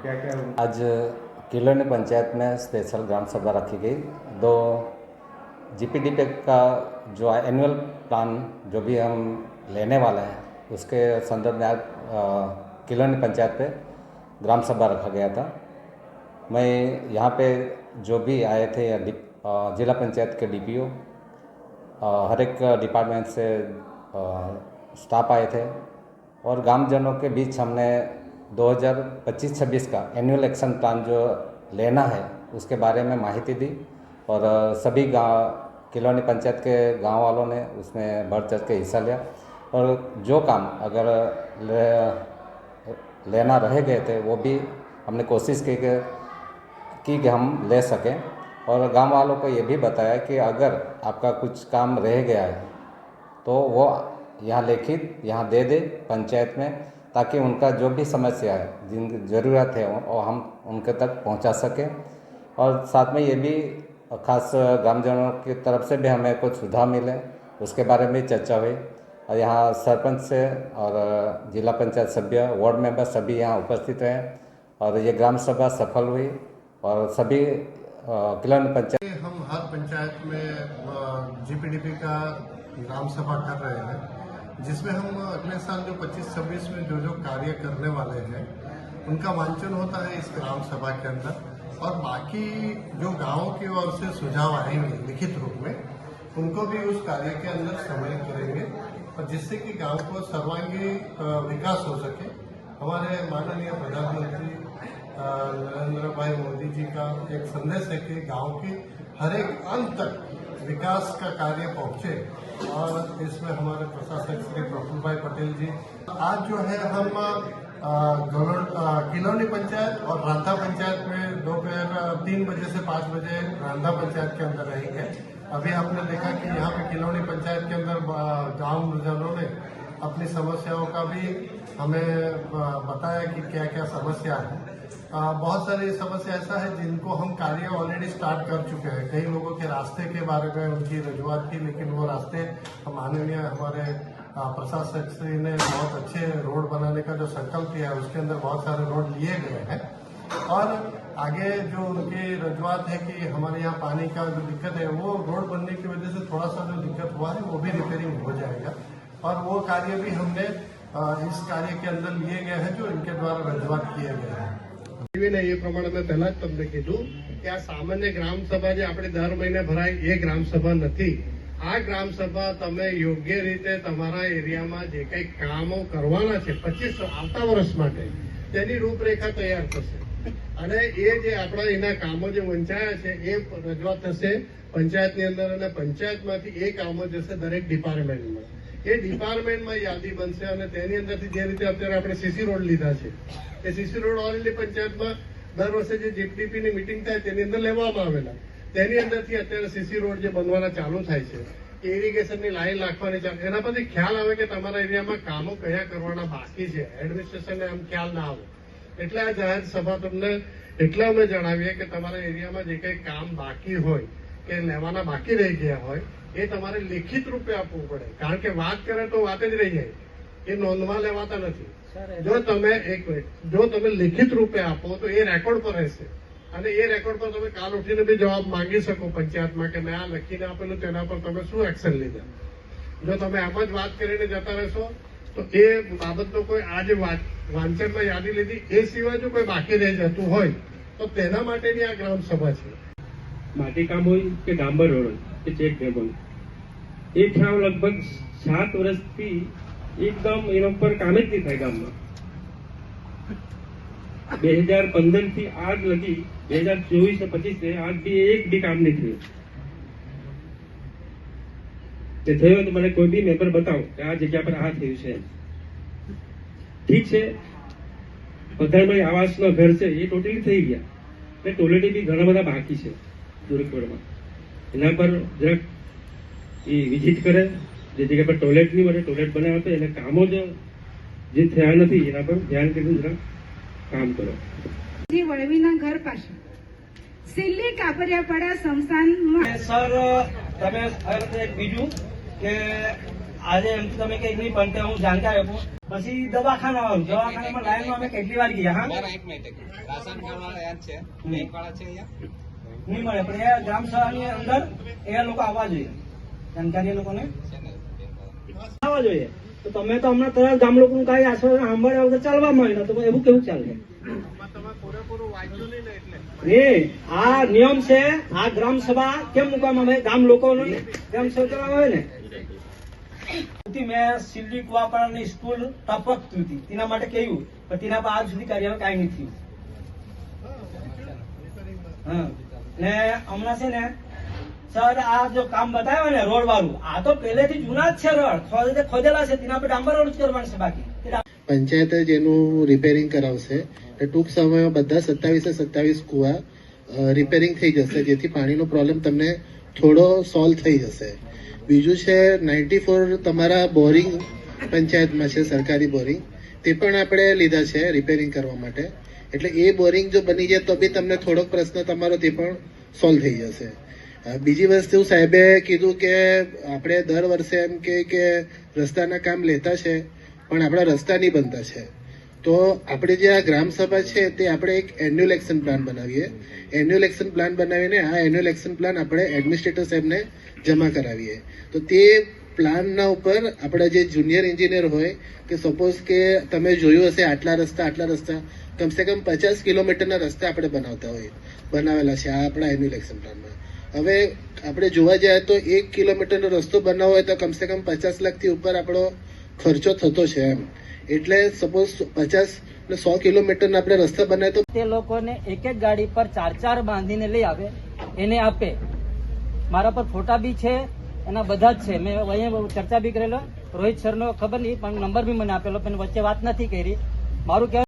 क्या क्या आज किलोनी पंचायत में स्पेशल ग्राम सभा रखी गई। दो जीपीडीपी का जो एनुअल प्लान जो भी हम लेने वाले हैं उसके संदर्भ में आज किलोनी पंचायत पे ग्राम सभा रखा गया था। मैं यहाँ पे जो भी आए थे या जिला पंचायत के डीपीओ, हर एक डिपार्टमेंट से स्टाफ आए थे और ग्रामजनों के बीच हमने 2025-26 का एनुअल एक्शन प्लान जो लेना है उसके बारे में माहिती दी और सभी किलोनी पंचायत के गांव वालों ने उसमें बढ़ चढ़ के हिस्सा लिया और जो काम अगर लेना रह गए थे वो भी हमने कोशिश की कि हम ले सकें और गांव वालों को ये भी बताया कि अगर आपका कुछ काम रह गया है तो वो यहाँ लिखित यहाँ दे दे पंचायत में, ताकि उनका जो भी समस्या है जिनकी ज़रूरत है वो हम उनके तक पहुँचा सकें। और साथ में ये भी खास ग्रामजनों की तरफ से भी हमें कुछ सुझाव मिले, उसके बारे में चर्चा हुई और यहाँ सरपंच से और जिला पंचायत सभ्य, वार्ड मेंबर सभी यहाँ उपस्थित रहे और ये ग्राम सभा सफल हुई और सभी किलोनी पंचायत हम हर पंचायत में जीपीडीपी का ग्राम सभा कर रहे हैं, जिसमें हम अगले साल जो 25-26 में जो कार्य करने वाले हैं उनका वांचन होता है इस ग्राम सभा के अंदर और बाकी जो गांवों की ओर से सुझाव आएंगे लिखित रूप में उनको भी उस कार्य के अंदर सम्मिलित करेंगे और जिससे कि गांव को सर्वांगीण विकास हो सके। हमारे माननीय प्रधानमंत्री नरेंद्र भाई मोदी जी का एक संदेश है कि गांव की हर एक अंत तक विकास का कार्य पहुंचे और इसमें हमारे प्रशासक श्री प्रफुल्ल भाई पटेल जी आज जो है हम किलोनी पंचायत और रांधा पंचायत में दोपहर 3 बजे से 5 बजे रांधा पंचायत के अंदर रहेंगे। अभी आपने देखा कि यहाँ पे किलोनी पंचायत के अंदर गाँवजनों ने अपनी समस्याओं का भी हमें बताया कि क्या क्या समस्या है। बहुत सारी समस्या ऐसा है जिनको हम कार्य ऑलरेडी स्टार्ट कर चुके हैं। कई लोगों के रास्ते के बारे में उनकी रजूआत की, लेकिन वो रास्ते माननीय हमारे प्रशासक श्री ने बहुत अच्छे रोड बनाने का जो संकल्प किया है उसके अंदर बहुत सारे रोड लिए गए हैं और आगे जो उनकी रजूआत है कि हमारे यहाँ पानी का जो दिक्कत है वो रोड बनने की वजह से थोड़ा सा जो दिक्कत हुआ है वो भी रिपेयरिंग हो जाएगा और वो कार्य भी हमने इस कार्य के अंदर लिए गए हैं जो इनके द्वारा रजूआत किए गए हैं। એ પ્રમાણે મેં પહેલા જ તમને કીધું કે આ સામાન્ય ગ્રામ સભા જે આપણે દર મહિને ભરાય એ ગ્રામ સભા નથી। આ ગ્રામ સભા તમે યોગ્ય રીતે તમારા એરિયામાં જે કંઈ કામો કરવાના છે 25 આવતા વર્ષ માટે તેની રૂપરેખા તૈયાર થશે અને એ જે આપણા એના કામો જે વંચાયા છે એ રજૂઆત થશે પંચાયતની અંદર અને પંચાયતમાંથી એ કામો જશે દરેક ડિપાર્ટમેન્ટમાં। એ ડિપાર્ટમેન્ટમાં યાદી બનશે અને તેની અંદરથી જે રીતે અત્યારે આપણે સીસી રોડ લીધા છે એ સીસી રોડ ઓલરેડી પંચાયતમાં દર વર્ષે જે જીપીડીપીની મિટિંગ થાય તેની અંદર લેવામાં આવેલા તેની અંદરથી અત્યારે સીસી રોડ જે બનવાના ચાલુ થાય છે ઇરિગેશનની લાઈન નાખવાની ચાલુ એના પરથી ખ્યાલ આવે કે તમારા એરિયામાં કામો કયા કરવાના બાકી છે। એડમિનિસ્ટ્રેશનને આમ ખ્યાલ ના આવે એટલે આ જાહેર સભા તમને એટલા અમે જણાવીએ કે તમારા એરિયામાં જે કંઈ કામ બાકી હોય કે લેવાના બાકી રહી ગયા હોય એ તમારે લેખિત રૂપે આપવું પડે, કારણ કે વાત કરે તો વાત જ રહી જાય, એ નોંધમાં લેવાતા નથી। જો તમે એક મિનિટ જો તમે લેખિત રૂપે આપો તો એ રેકોર્ડ પર રહેશે અને એ રેકોર્ડ પર તમે કાલ ઉઠીને બી જવાબ માંગી શકો પંચાયતમાં કે મેં આ લખીને આપેલું તેના પર તમે શું એક્શન લીધા। જો તમે આમ જ વાત કરીને જતા રહેશો તો એ બાબતનો કોઈ આ જે વાંચનમાં યાદી લીધી એ સિવાય જો કોઈ બાકી રહી જતું હોય તો તેના માટેની આ ગ્રામ સભા છે। માટી કામ હોય કે ડાંબર રોડ હોય કે ચેક ડેમ હોય એ ઠરાવ લગભગ 7 વર્ષથી એકદમ એના ઉપર કામ જ નહીં થાય ગામમાં। 2015 થી આજ લગી 2024-25 ને આજ બી એક બી કામ નહીં થયું। તે થયો તો મને કોઈ બી મેમ્બર બતાવો કે આ જગ્યા પર આ થયું છે। ઠીક છે, પ્રધાનમંત્રી આવાસનો ઘર છે એ ટોટલી થઈ ગયા ને ટોયલેટ બી ઘણા બધા બાકી છે દુરકવડમાં। એના પર જરાક એ વિઝિટ કરે, જે જગ્યા પર ટોયલેટ નહીં બને ટોયલેટ બનાવે તો એના કામો જે થયા નથી એના પર ધ્યાન કરીને જરાક કામ કરો। વળવીના ઘર પાસે સિલ્લી કાપરિયાપાડા સ્મશાનમાં સર તમે બીજું કે આજે એમ તો તમે કઈ નહીં પણ તે હું જાણકારી આપું. પછી દવાખાના વાળું દવાખાનામાં લાઈનમાં અમે કેટલી વાર ગયા હા રાશન કાર્ડ વાળા યાદ છે બેંક વાળા છે અહીંયા નહીં મળે પણ એ ગ્રામ સભાની અંદર એ લોકો આવવા જોઈએ, જાણકારી એ લોકોને આવવા જોઈએ. તો તમે તો હમણાં તરત ગામ લોકોનું કઈ આશ્વાસન સાંભળ્યા વગર ચાલવા માંડ્યા, તો એવું કેવું ચાલે? આ નિયમ છે, આ ગ્રામ સભા કેમ મૂકવામાં આવે? ગામ લોકોનો ગ્રામ સભા કરવામાં આવે ને. મેં સિલ્લી કુવાપાડાની સ્કૂલ ટપકતી હતી તેના માટે કહ્યું, પણ તેના પર આજ સુધી કાર્ય કાંઈ નથી થયું. હા ને હમણાં છે ને સર આ જો કામ બતાવ્યું ને રોડ વાળું, આ તો પહેલેથી જૂના જ છે રોડ, ખોદેલા છે, તેના પર ડાંબર રોડ જ કરવાનું છે. બાકી પંચાયત જ એનું રિપેરિંગ કરાવશે. ટૂંક સમયમાં બધા 27 કુવા રિપેરિંગ થઈ જશે, જેથી પાણીનો પ્રોબ્લેમ તમને થોડો સોલ્વ થઈ જશે. બીજું છે 94 તમારા બોરિંગ પંચાયતમાં છે, સરકારી બોરિંગ, તે પણ આપણે લીધા છે રિપેરિંગ કરવા માટે. એટલે એ બોરિંગ જો બની જાય તો બી તમને થોડોક પ્રશ્ન તમારો તે પણ સોલ્વ થઈ જશે. બીજી વસ્તુ સાહેબે કીધું કે આપણે દર વર્ષે એમ કે રસ્તાના કામ લેતા છે પણ આપણા રસ્તા નહીં બનતા છે. તો આપણે જે આ ગ્રામ સભા છે તે આપણે એક એન્યુઅલ એક્શન પ્લાન બનાવીએ. એન્યુઅલ એક્શન પ્લાન બનાવીને આ એન્યુઅલ એક્શન પ્લાન આપણે એડમિનિસ્ટ્રેટર સાહેબને જમા કરાવીએ. તો તે પ્લાનના ઉપર આપણા જે જુનિયર એન્જિનિયર હોય કે સપોઝ કે તમે જોયું હશે આટલા રસ્તા કમસે કમ 50 કિલોમીટરના રસ્તા આપણે બનાવેલા છે આ આપણા એન્યુઅલ એક્શન પ્લાનમાં. હવે આપણે જોવા જાય તો 1 કિલોમીટરનો રસ્તો બનાવવો હોય તો કમસે કમ 50 લાખથી ઉપર આપણો ખર્ચો થતો છે એમ. એટલે સપોઝ 50 ને 100 કિલોમીટરના આપણે રસ્તા બનાવે તો તે લોકોને એક ગાડી પર 4 બાંધીને લઈ આવે, એને આપે. મારા પર ફોટા બી છે, એના બધા જ છે. મેં અહીંયા ચર્ચા બી કરેલો, રોહિત સરનો ખબર નહીં પણ નંબર બી મને આપેલો, પણ વચ્ચે વાત નથી કરી. મારું કહેવાનું